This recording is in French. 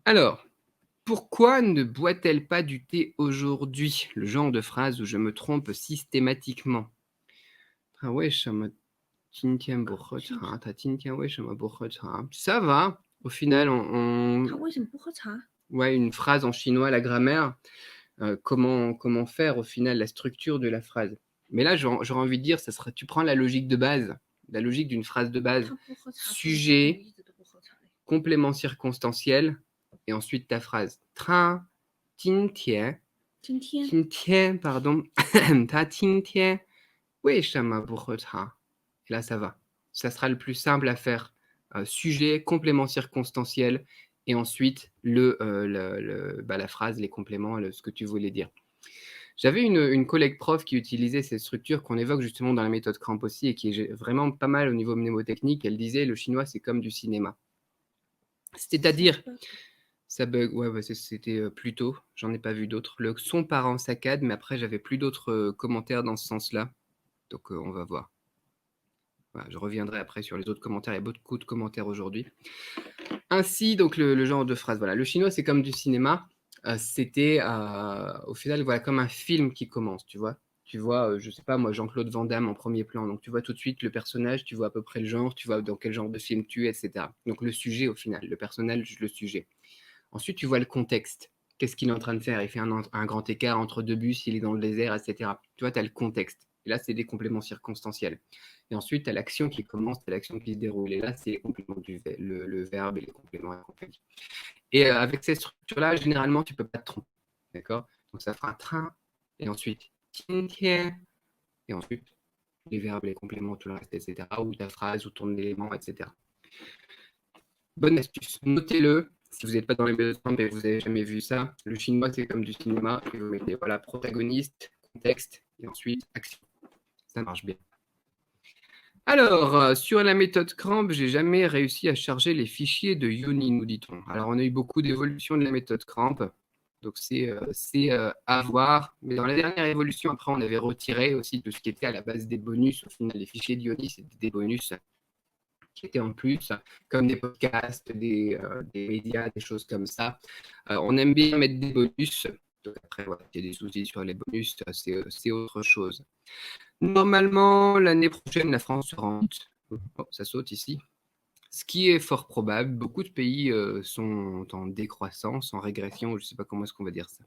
Alors, pourquoi ne boit-elle pas du thé aujourd'hui? Le genre de phrase où je me trompe systématiquement. 他为什么今天不喝茶？他今天为什么不喝茶？ Ça va, au final, 他为什么不喝茶？ouais, une phrase en chinois, la grammaire, comment faire au final la structure de la phrase. Mais là, j'aurais envie de dire, ça sera, tu prends la logique de base, la logique d'une phrase de base, 他不喝茶，可是他怎么 sujet, 一直都不喝茶嘞？complément circonstanciel, et ensuite ta phrase. 他今天今天今天 pardon, 他今天为什么不喝茶? Et là, ça va. Ça sera le plus simple à faire. Sujet, complément circonstanciel, et ensuite la phrase, les compléments, ce que tu voulais dire. J'avais une collègue prof qui utilisait cette structure qu'on évoque justement dans la méthode Cramp aussi et qui est vraiment pas mal au niveau mnémotechnique. Elle disait le chinois, c'est comme du cinéma. C'est-à-dire, ça bug, ouais, c'était plus tôt, j'en ai pas vu d'autres. Le son part en saccade, mais après, j'avais plus d'autres commentaires dans ce sens-là. Donc, on va voir. Voilà, je reviendrai après sur les autres commentaires. Il y a beaucoup de commentaires aujourd'hui. Ainsi, donc, le genre de phrase. Voilà, le chinois, c'est comme du cinéma. C'était, au final, voilà, comme un film qui commence, tu vois. Tu vois, je sais pas, moi, Jean-Claude Van Damme en premier plan. Donc, tu vois tout de suite le personnage, tu vois à peu près le genre, tu vois dans quel genre de film tu es, etc. Donc, le sujet, au final, le personnage, le sujet. Ensuite, tu vois le contexte. Qu'est-ce qu'il est en train de faire? Il fait un grand écart entre deux bus, il est dans le désert, etc. Tu vois, tu as le contexte. Et là, c'est des compléments circonstanciels. Et ensuite, tu as l'action qui commence, tu as l'action qui se déroule. Et là, c'est les compléments le verbe et les compléments accompagnés. Et avec cette structure-là, généralement, tu ne peux pas te tromper. D'accord? Donc, ça fera un train, et ensuite, 今天, et ensuite, les verbes, les compléments, tout le reste, etc. Ou ta phrase, ou ton élément, etc. Bonne astuce, notez-le. Si vous n'êtes pas dans les méthodes et vous n'avez jamais vu ça, le chinois, c'est comme du cinéma. Et vous mettez voilà, protagoniste, contexte, et ensuite action. Ça marche bien. Alors, sur la méthode Cramp, j'ai jamais réussi à charger les fichiers de Yoni, nous dit-on. Alors, on a eu beaucoup d'évolutions de la méthode Cramp. Donc, c'est à voir. Mais dans la dernière évolution, après, on avait retiré aussi tout ce qui était à la base des bonus. Au final, les fichiers de Yoni, c'était des bonus qui étaient en plus, comme des podcasts, des médias, des choses comme ça. On aime bien mettre des bonus. Donc après, voilà, il y a des soucis sur les bonus, c'est autre chose. Normalement, l'année prochaine, la France sera en... Oh, ça saute ici. Ce qui est fort probable. Beaucoup de pays sont en décroissance, en régression, je ne sais pas comment est-ce qu'on va dire ça.